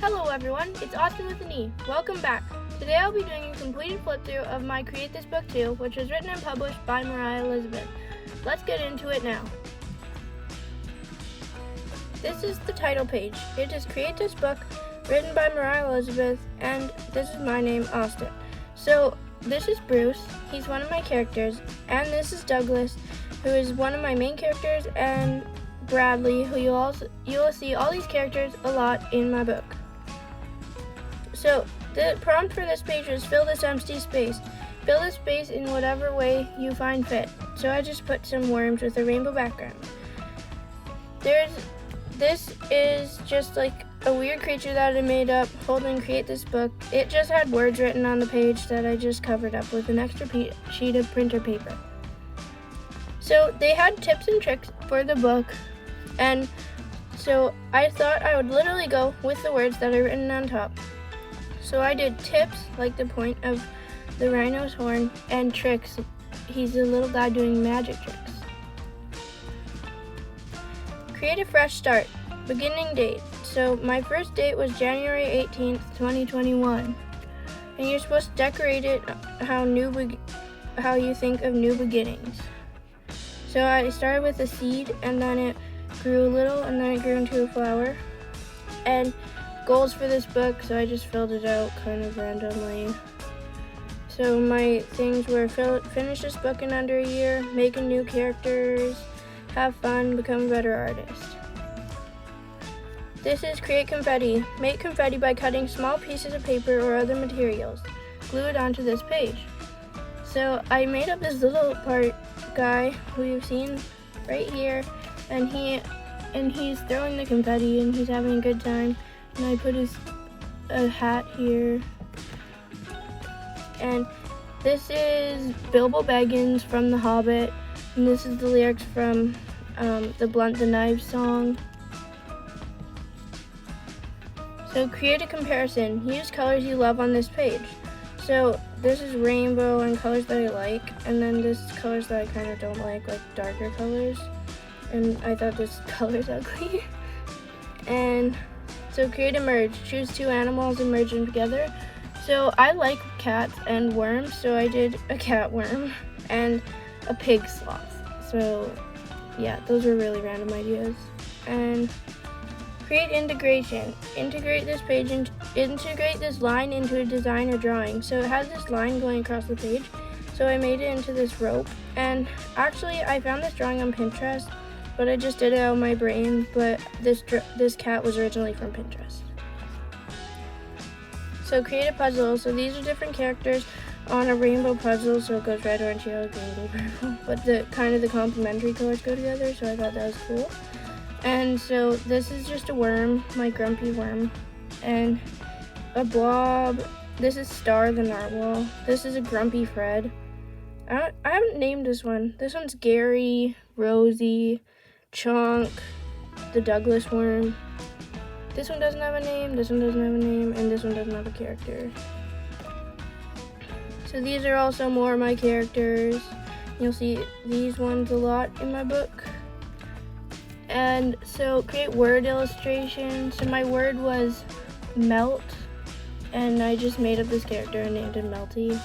Hello everyone, it's Austin with an E. Welcome back. Today I'll be doing a completed flip-through of my Create This Book 2, which was written and published by Moriah Elizabeth. Let's get into it now. This is the title page. It is Create This Book, written by Moriah Elizabeth, and this is my name, Austin. So this is Bruce, he's one of my characters, and this is Douglas, who is one of my main characters, and Bradley, who you'll see all these characters a lot in my book. So the prompt for this page was fill this empty space. Fill this space in whatever way you find fit. So I just put some worms with a rainbow background. This is just like a weird creature that I made up holding Create This Book. It just had words written on the page that I just covered up with an extra sheet of printer paper. So they had tips and tricks for the book, and so I thought I would literally go with the words that are written on top. So I did tips, like the point of the rhino's horn, and tricks. He's a little guy doing magic tricks. Create a fresh start. Beginning date. So my first date was January 18th, 2021. And you're supposed to decorate it how you think of new beginnings. So I started with a seed, and then it grew a little, and then it grew into a flower. And goals for this book, so I just filled it out kind of randomly. So my things were finish this book in under a year, make new characters, have fun, become a better artist. This is create confetti. Make confetti by cutting small pieces of paper or other materials. Glue it onto this page. So I made up this little part guy who you've seen right here, and he's throwing the confetti and he's having a good time. And I put a hat here. And this is Bilbo Baggins from The Hobbit. And this is the lyrics from the Blunt the Knife song. So create a comparison. Use colors you love on this page. So this is rainbow and colors that I like. And then this is colors that I kind of don't like darker colors. And I thought this color's ugly. And so create a merge. Choose two animals and merge them together. So I like cats and worms, so I did a cat worm and a pig sloth. So yeah, those are really random ideas. And create integration. Integrate this page and integrate this line into a design or drawing. So it has this line going across the page. So I made it into this rope. And actually I found this drawing on Pinterest, but I just did it out of my brain, but this cat was originally from Pinterest. So create a puzzle. So these are different characters on a rainbow puzzle, so it goes red, orange, yellow, green, blue, purple, but the complementary colors go together, so I thought that was cool. And so this is just a worm, my grumpy worm, and a blob. This is Star the narwhal. This is a grumpy Fred. I haven't named this one. This one's Gary, Rosie, Chunk, the Douglas worm. This one doesn't have a name, this one doesn't have a name, and this one doesn't have a character. So these are also more of my characters. You'll see these ones a lot in my book. And so create word illustration. So my word was melt, and I just made up this character and named him Melty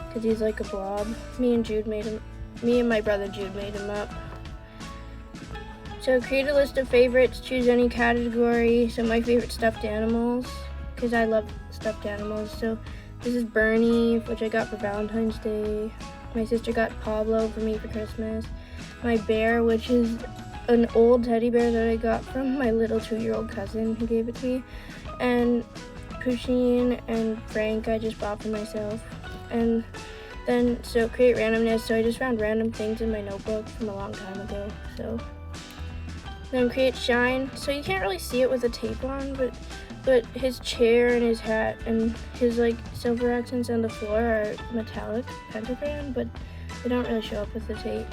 because he's like a blob. Me and my brother Jude made him up. So create a list of favorites, choose any category. So my favorite stuffed animals, because I love stuffed animals. So this is Bernie, which I got for Valentine's Day. My sister got Pablo for me for Christmas. My bear, which is an old teddy bear that I got from my little 2-year-old cousin who gave it to me. And Pusheen and Frank I just bought for myself. And then, so create randomness. So I just found random things in my notebook from a long time ago. So then create shine. So you can't really see it with the tape on, but his chair and his hat and his silver accents on the floor are metallic pentagram, but they don't really show up with the tape.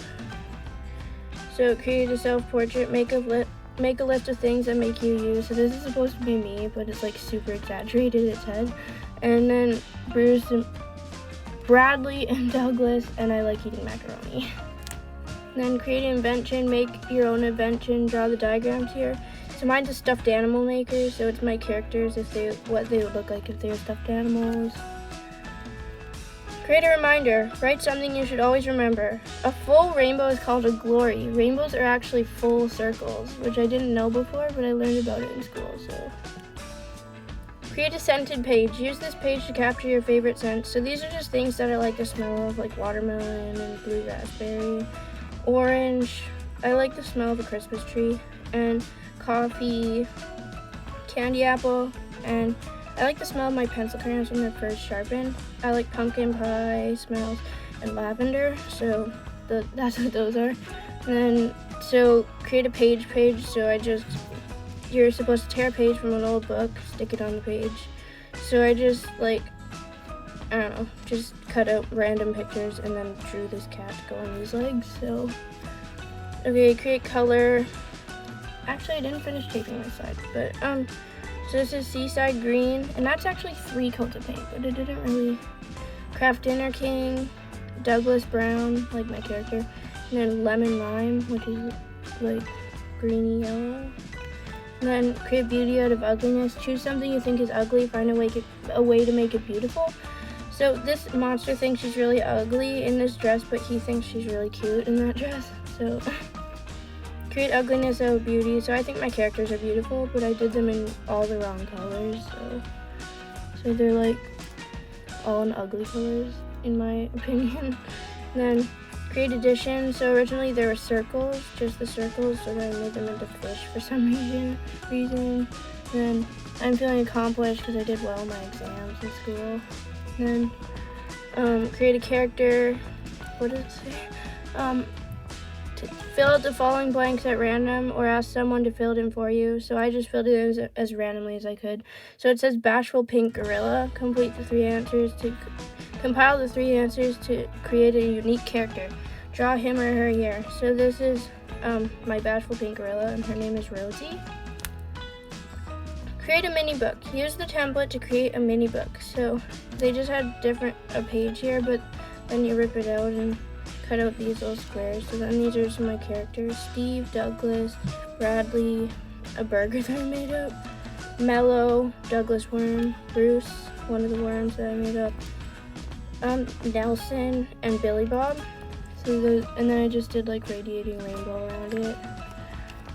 So create a self-portrait. Make a list of things that make you you. So this is supposed to be me, but it's super exaggerated, its head. And then Bruce and Bradley and Douglas, and I like eating macaroni. Then create an invention, make your own invention, draw the diagrams here. So mine's a stuffed animal maker, so it's my characters, what they would look like if they were stuffed animals. Create a reminder. Write something you should always remember. A full rainbow is called a glory. Rainbows are actually full circles, which I didn't know before, but I learned about it in school, so. Create a scented page. Use this page to capture your favorite scents. So these are just things that I like the smell of, like watermelon and blue raspberry. Orange. I like the smell of a Christmas tree. And coffee, candy apple, and I like the smell of my pencil crayons when they're first sharpened. I like pumpkin pie smells and lavender, so that's what those are. And then, so create a page, so you're supposed to tear a page from an old book, stick it on the page. So I just just cut out random pictures and then drew this cat to go on these legs, so. Okay, create color. Actually, I didn't finish taping this side, but so this is Seaside Green, and that's actually 3 coats of paint, but it didn't really. Craft Dinner King, Douglas Brown, like my character, and then Lemon Lime, which is like greeny yellow. And then create beauty out of ugliness. Choose something you think is ugly, find a way to make it beautiful. So this monster thinks she's really ugly in this dress, but he thinks she's really cute in that dress, so. Create ugliness out of beauty. So I think my characters are beautiful, but I did them in all the wrong colors. So they're like all in ugly colors, in my opinion. And then create addition. So originally there were circles, just the circles, so then I made them into fish for some reason. And then I'm feeling accomplished because I did well in my exams in school. And then create a character. What does it say? Fill out the following blanks at random or ask someone to fill it in for you. So I just filled it in as randomly as I could. So it says Bashful Pink Gorilla. Compile the 3 answers to create a unique character. Draw him or her here. So this is my Bashful Pink Gorilla, and her name is Rosie. Create a mini book. Use the template to create a mini book. So they just had a page here, but then you rip it out and cut out these little squares. So then these are some of my characters. Steve, Douglas, Bradley, a burger that I made up, Mellow, Douglas Worm, Bruce, one of the worms that I made up, Nelson, and Billy Bob. And then I just did like radiating rainbow around it.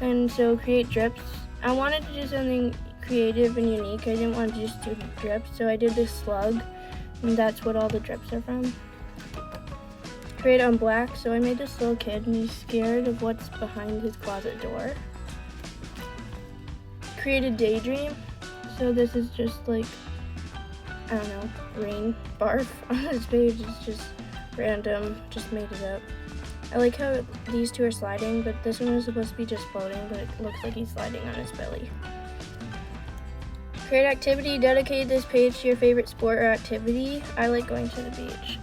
And so create drips. I wanted to do something creative and unique. I didn't want to just do drips, so I did this slug, and that's what all the drips are from. Create on black. So I made this little kid, and he's scared of what's behind his closet door. Create a daydream. So this is just like, I don't know, rain barf on this page. It's just random, just made it up. I like how these two are sliding, but this one is supposed to be just floating, but it looks like he's sliding on his belly. Create activity. Dedicate this page to your favorite sport or activity. I like going to the beach.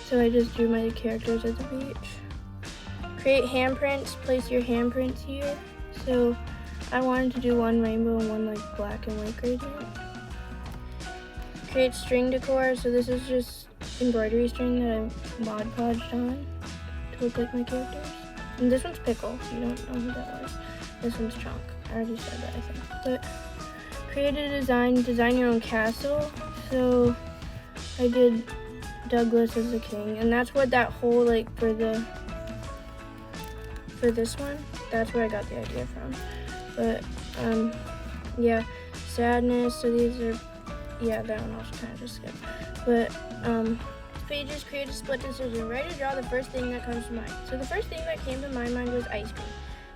So I just drew my characters at the beach. Create handprints. Place your handprints here. So I wanted to do one rainbow and one like black and white gradient. Create string decor. So this is just embroidery string that I Mod Podged on to look like my characters. And this one's Pickle. You don't know who that was. This one's Chunk. I already said that, I think. But create a design. Design your own castle. So I did Douglas as the king, and that's what that whole like for this one, that's where I got the idea from. But yeah, sadness. So these are, yeah, that one also kind of just skipped. But pages. Create a split decision. Write or draw the first thing that comes to mind. So the first thing that came to my mind was ice cream.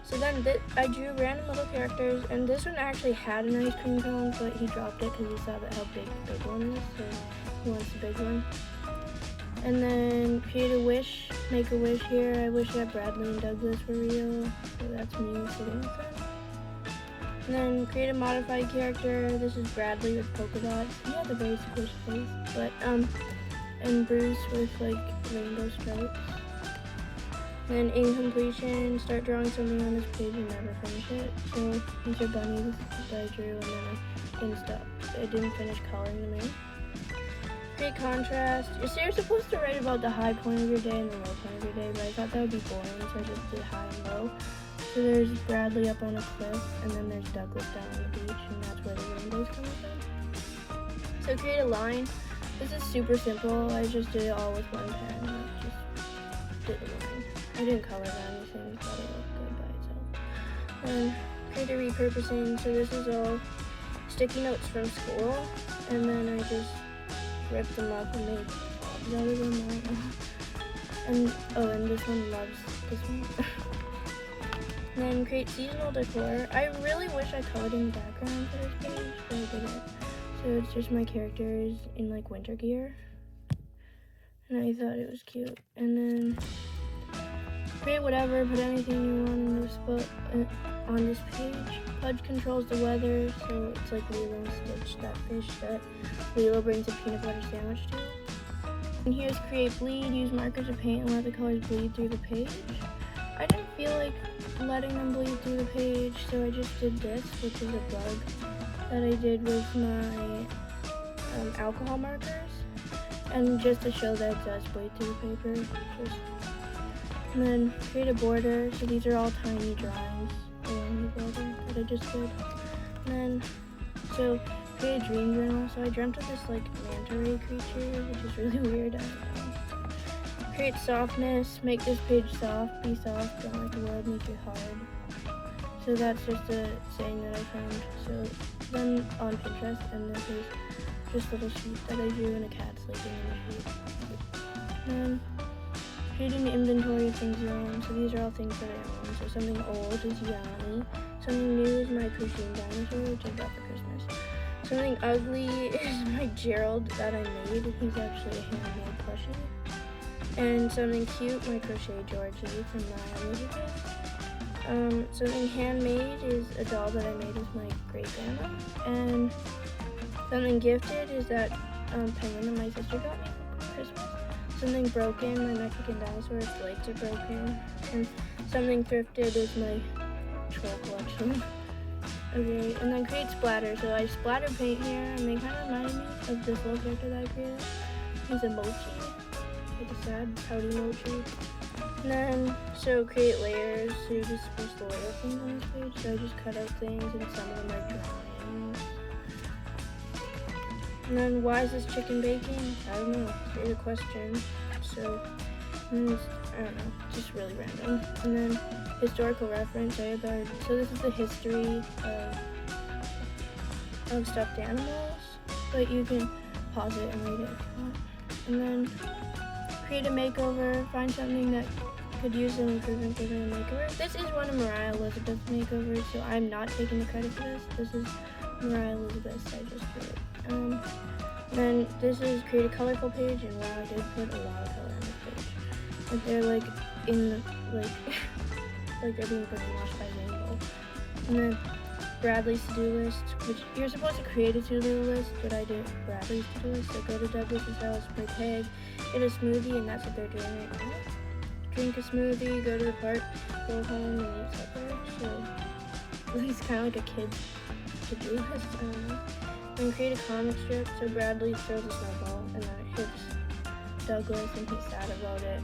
So then I drew random little characters, and this one actually had an ice cream cone, but he dropped it because he saw how big the big one is, so he wants the big one. And then create a wish, make a wish here. I wish that Bradley and Douglas were real, so that's me sitting with them. And then create a modified character. This is Bradley with polka dots. He has a very squishy face, but and Bruce with like rainbow stripes. Then incompletion, start drawing something on this page and never finish it. So these are bunnies that I drew, and then I didn't stop. I didn't finish coloring them in. Create contrast. So you're supposed to write about the high point of your day and the low point of your day, but I thought that would be boring, so I just did high and low. So there's Bradley up on a cliff, and then there's Douglas down on the beach, and that's where the rainbow's coming from. So create a line. This is super simple. I just did it all with one pen. I just did the line. I didn't color it or anything, thought it looked good by itself. Then create a repurposing. So this is all sticky notes from school, and then I just ripped them up and made jobs out of them. And and this one loves this one. And then create seasonal decor. I really wish I colored in the background for this page, but I didn't. So it's just my characters in like winter gear. And I thought it was cute. And then create whatever, put anything you want in this book on this page. Pudge controls the weather, so it's like Lilo and Stitch, that fish that Lilo brings a peanut butter sandwich to. And here's create bleed, use markers to paint and let the colors bleed through the page. I didn't feel like letting them bleed through the page, so I just did this, which is a bug that I did with my alcohol markers. And just to show that it does bleed through the paper. And then create a border, so these are all tiny drawings along the border that I just did. And then, so create a dream journal. So I dreamt of this like manta ray creature, which is really weird. I don't know. Create softness, make this page soft, be soft, don't let the world make you hard. So that's just a saying that I found. So then on Pinterest, and this is just little sheep that I drew, and a cat sleeping in the sheep. And creating the inventory of things you own. So these are all things that I own. So something old is Yanni. Something new is my Christian dinosaur, which I got for Christmas. Something ugly is my Gerald that I made. He's actually a handmade plushie. And something cute, my crochet Georgie from Moriah Elizabeth. Something handmade is a doll that I made with my great grandma. And something gifted is that penguin that my sister got me for Christmas. Something broken, my Mexican dinosaur, its legs are broken. And something thrifted is my troll collection. Okay, and then create splatter. So I splatter paint here, and they kind of remind me of this little character that I created. He's a mochi. Like a sad, pouty mochi. And then, so create layers, so you're just supposed to layer things on this page. So I just cut out things, and some of them are drawings. And then, why is this chicken baking? I don't know, here's a question. So, I don't know, just really random. And then, historical reference, so this is the history of stuffed animals, but you can pause it and read it if you want. And then, create a makeover, find something that could use an improvement given a makeover. This is one of Moriah Elizabeth's makeovers, so I'm not taking the credit for this. This is Moriah Elizabeth's, I just did it. Then this is create a colorful page, and wow, I did put a lot of color on this page. Like they're like in the, like they're being brainwashed by rainbow. And then Bradley's to-do list, which you're supposed to create a to-do list, but I did Bradley's to-do list. So go to Douglas's house, play tag, get a smoothie, and that's what they're doing right now. Drink a smoothie, go to the park, go home, and eat supper. So it's kind of like a kid's to-do list. I don't know. And create a comic strip. So Bradley throws a snowball, and then it hits Douglas, and he's sad about it.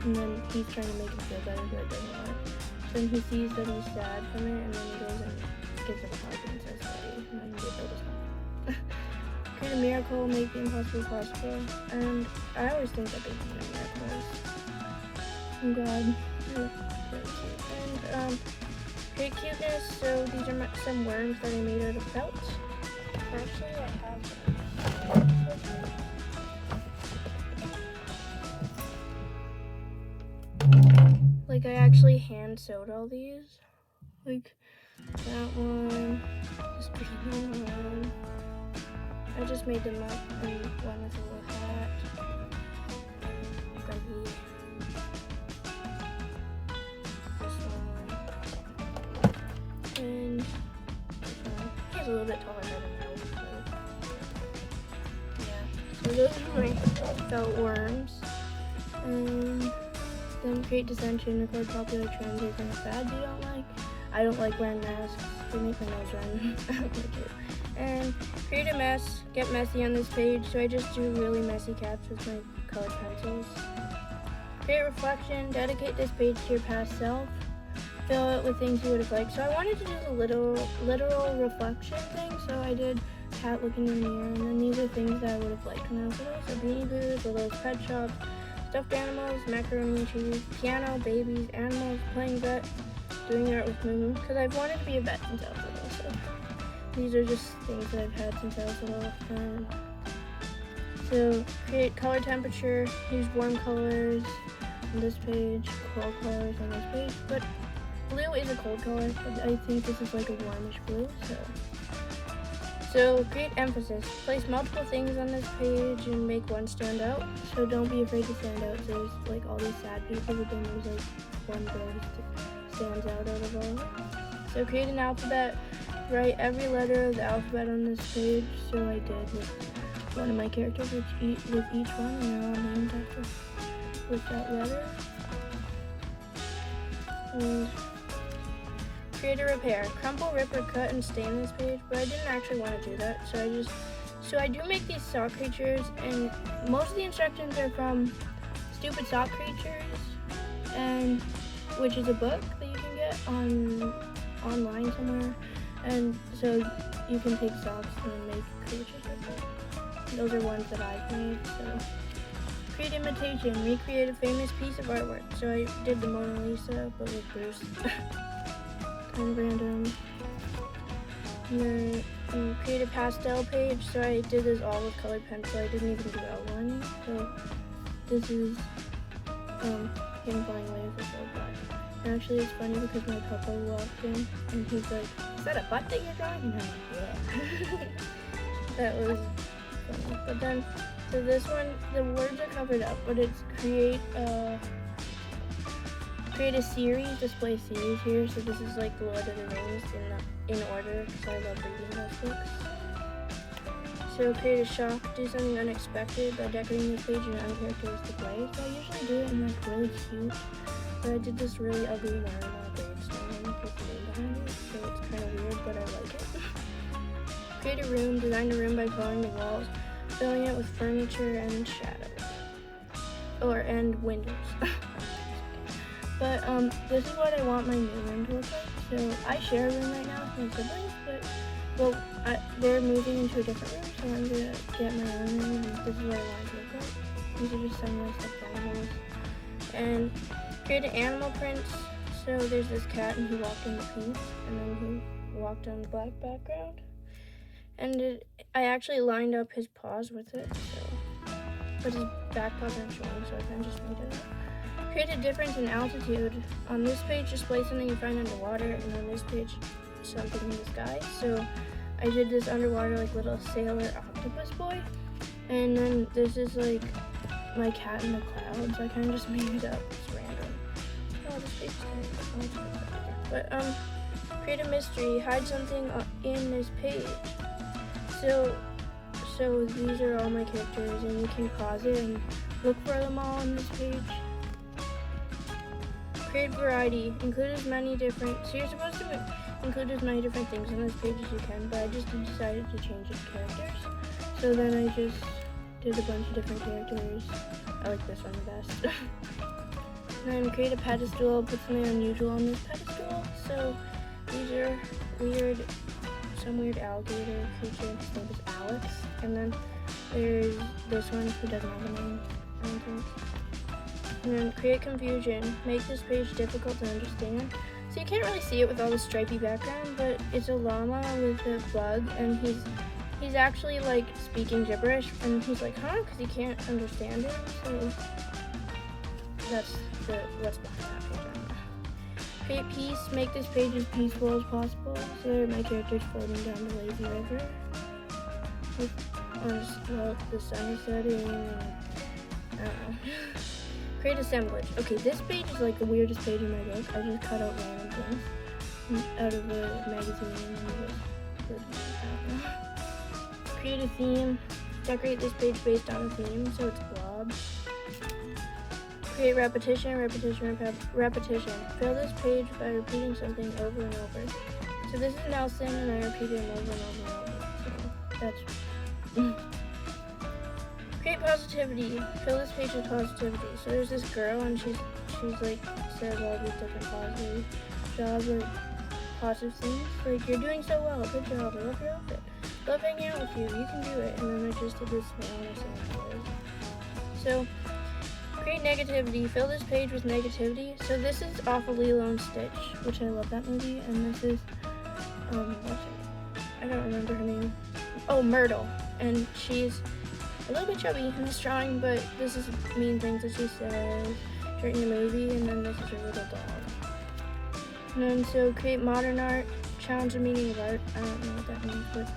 And then he's trying to make him feel better, but it doesn't work. So then he sees that he's sad from it, and then he goes and gives him a hug and says sorry, and then he build his home. Create a miracle, make the impossible possible. And I always think that baking are miracles. I'm glad. Really cute. And create cuteness. So these are some worms that I made out of felt. Actually, I have them. Like I actually hand sewed all these. Like that one, this green one. I just made them up and one with a little hat. Buggy. This one. And this one. He's a little bit taller than me. So those are my felt worms. And then create dissension, record popular trends or kind of fads you don't like. I don't like wearing masks. They make my nose run. I don't like it. And create a mess, get messy on this page. So I just do really messy caps with my colored pencils. Create reflection, dedicate this page to your past self. fill it with things you would have liked. So I wanted to do the literal reflection thing, so I did cat looking in the mirror, and then these are things that I would have liked when I was little. So Beanie Boos, Little Pet Shops, stuffed animals, macaroni and cheese, piano, babies, animals, playing vet, doing art with Moo, because I've wanted to be a vet since I was little, so these are just things that I've had since I was little. So create color temperature, use warm colors on this page, cold colors on this page, but blue is a cold color, but I think this is like a warmish blue, So create emphasis. Place multiple things on this page and make one stand out. So don't be afraid to stand out. So there's like all these sad people, but then there's like one girl who stands out of all of them. So create an alphabet. Write every letter of the alphabet on this page. So I did with one of my characters with each one, and they're all named after with that letter. And create a repair. Crumple, rip, or cut and stain this page, but I didn't actually want to do that, so I do make these sock creatures, and most of the instructions are from Stupid Sock Creatures, and which is a book that you can get online somewhere, and so you can take socks and make creatures with it. Those are ones that I've made. So create imitation. Recreate a famous piece of artwork. So I did the Mona Lisa, but with Bruce. Kind of random. And then create a pastel page. So I did this all with colored pencil. I didn't even do outlining. So this is him flying away with a full butt. And actually it's funny because my papa walked in and he's like, "Is that a butt that you're drawing?" And I'm like, "Yeah." That was funny. But then, so this one, the words are covered up, but it's create a series, display series here. So this is like the Lord of the Rings in order, because I love reading those books. So create a shock, do something unexpected by decorating this page in an uncharacteristic way. So I usually do it in like really cute, but I did this really ugly one on a gravestone with the name behind it, so it's kind of weird, but I like it. Create a room, design a room by coloring the walls, filling it with furniture and shadows, and windows. But this is what I want my new room to look like. So I share a room right now with my siblings, they're moving into a different room, so I'm gonna get my own room, and this is what I want it to look like. These are just some of my stuffed animals. And create an animal print. So there's this cat, and he walked in the pink, and then he walked on the black background. And I actually lined up his paws with it, but his back paws aren't showing, so I kind of just made it up. Create a difference in altitude. On this page, display something you find underwater, and on this page, something in the sky. So I did this underwater, like, little sailor octopus boy. And then this is, like, my cat in the clouds. I kind of just made it up. It's random. Oh, this page is kind of... But, create a mystery. Hide something in this page. So these are all my characters, and you can pause it and look for them all on this page. Create variety. Include as many different... So you're supposed to include as many different things on this page as you can, but I just decided to change it to characters. So then I just did a bunch of different characters. I like this one the best. And then create a pedestal. Put something unusual on this pedestal. So these are some weird alligator creature. His name is Alex. And then there's this one who doesn't have a name. I don't think. And then create confusion. Make this page difficult to understand. So you can't really see it with all the stripy background, but it's a llama with a bug, and he's actually like speaking gibberish, and he's like, huh? Because he can't understand it. So that's what's behind that page. Create peace. Make this page as peaceful as possible. So there are my characters floating down the lazy river. The sun is setting. I don't know. Create assemblage. Okay, this page is like the weirdest page in my book. I just cut out random things out of the magazine. I don't know. Create a theme. Decorate this page based on a theme, so it's blobs. Create repetition, repetition, repetition. Fill this page by repeating something over and over. So this is Nelson, and I repeated him over and over and over. So that's... Create positivity. Fill this page with positivity. So there's this girl, and she's like says all these different positive job, like positive things. Like, you're doing so well, good job, I love your outfit. Love hanging out with you can do it. And then I just did this smile and saying so, create negativity, fill this page with negativity. So this is off of Lilo and Stitch, which I love that movie, and this is, I don't remember her name. Oh, Myrtle, and she's a little bit chubby in this drawing, but this is mean things that she says during the movie, and then this is her little dog. And then, so create modern art, challenge the meaning of art. I don't know what that means, but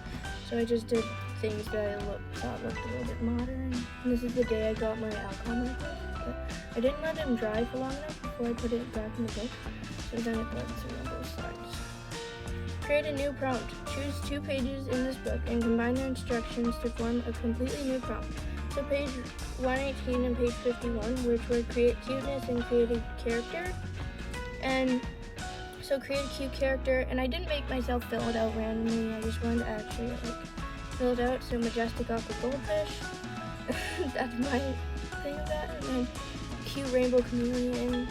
so I just did things that I thought looked a little bit modern. And this is the day I got my alcohol marker, but I didn't let him dry for long enough before I put it back in the book, so then it bled through on both sides. Create a new prompt. Choose 2 pages in this book and combine their instructions to form a completely new prompt. So page 118 and page 51, which were create cuteness and create a character. And so create a cute character, and I didn't make myself fill it out randomly. I just wanted to actually fill it out. So majestic aqua goldfish. That's my thing of that. And then cute rainbow chameleon.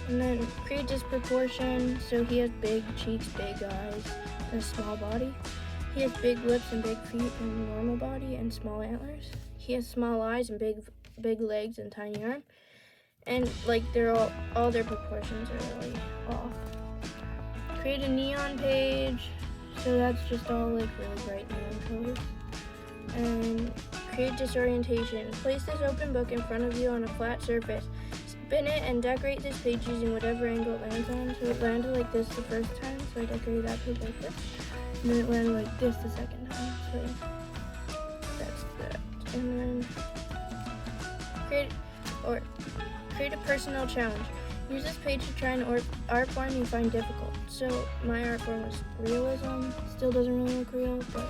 And then create disproportion. So he has big cheeks, big eyes, and a small body. He has big lips and big feet and normal body and small antlers. He has small eyes and big legs and tiny arm. And like they're all their proportions are really off. Create a neon page. So that's just all like really bright neon colors. And create disorientation. Place this open book in front of you on a flat surface. Spin it and decorate this page using whatever angle it lands on. So it landed like this the first time, so I decorated that page like this. And then it landed like this the second time, so that's that. And then create a personal challenge. Use this page to try an art form you find difficult. So my art form was realism. Still doesn't really look real, but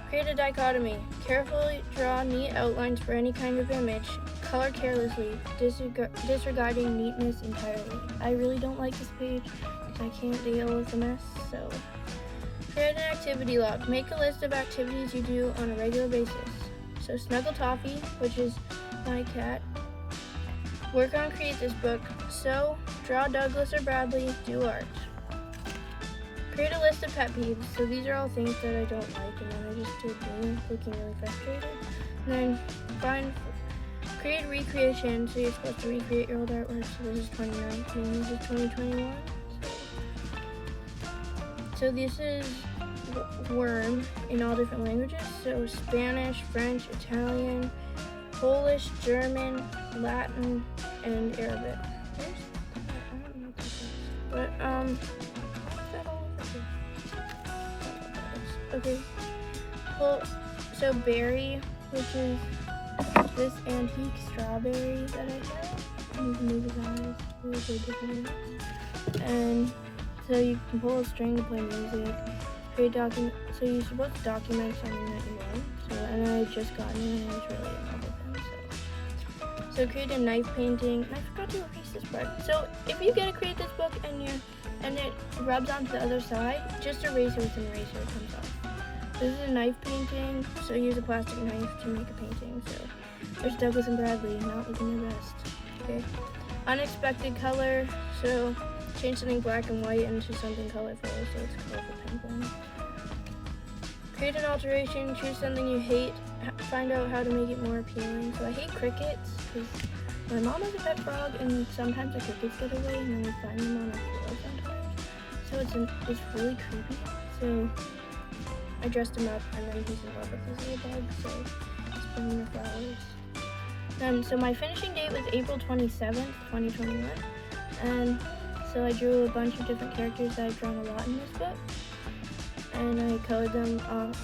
create a dichotomy. Carefully draw neat outlines for any kind of image. Color carelessly, disregarding neatness entirely. I really don't like this page because I can't deal with the mess, so. Create an activity log. Make a list of activities you do on a regular basis. So snuggle Toffee, which is my cat. Work on create this book. Sew, draw Douglas or Bradley, do art. Create a list of pet peeves. So these are all things that I don't like, and then I just did them, looking really frustrated. And then create recreation. So you're supposed to recreate your old artwork. So this is 2019, this is 2021. So this is worm in all different languages. So Spanish, French, Italian, Polish, German, Latin, and Arabic. I don't know what this is. But why is that all over here? Okay. Well, so berry, which is this antique strawberry that I have. You can move his eyes, really different. And so you can pull a string to play music. Create document. So you're supposed to document something that you learn. So, and I had just gotten it, and I was really in love with him. So create a knife painting. And I forgot to erase this part. So if you get to create this book and it rubs onto the other side, just erase it with an eraser. It comes off. This is a knife painting. So use a plastic knife to make a painting. So there's Douglas and Bradley, not looking their best. Okay. Unexpected color. So change something black and white into something colorful, so it's colorful penguin. Create an alteration, choose something you hate, find out how to make it more appealing. So I hate crickets, because my mom has a pet frog, and sometimes the crickets get away, and then we find them on our floor sometimes. So it's really creepy. So I dressed him up, and then he's in love with his little bug, so he's bringing the flowers. And so my finishing date was April 27th, 2021, and so I drew a bunch of different characters that I've drawn a lot in this book, and I colored them off.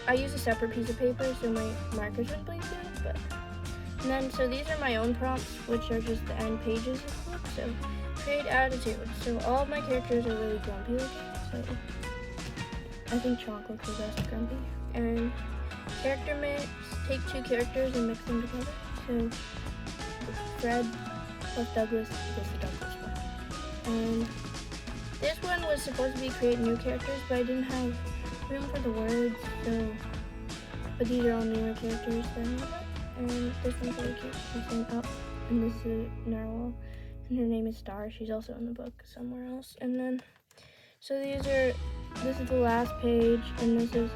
I used a separate piece of paper so my markers wouldn't bleed through, and then so these are my own prompts, which are just the end pages of the book. So create attitude. So all of my characters are really grumpy looking, so I think Chalk looks the best grumpy. And character mix, take 2 characters and mix them together. So Fred plus Douglas equals the Douglas one. And this one was supposed to be create new characters, but I didn't have room for the words, so, but these are all newer characters then. And this one's really cute, this one up, and this is a narwhal. and her name is Star. She's also in the book somewhere else. And then, so this is the last page, and this is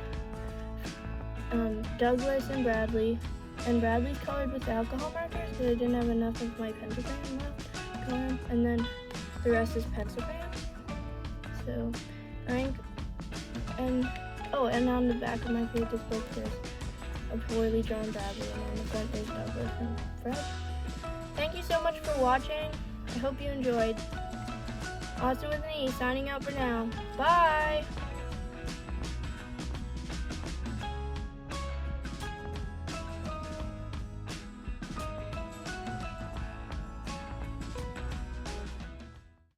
Douglas and Bradley. And Bradley's colored with alcohol markers because I didn't have enough of my pencil crayon left to color. And then the rest is pencil crayon. So, and on the back of my page this book there's a poorly drawn Bradley, and on the front is Douglas and Fred. Thank you so much for watching. I hope you enjoyed. Austin with an E, signing out for now. Bye!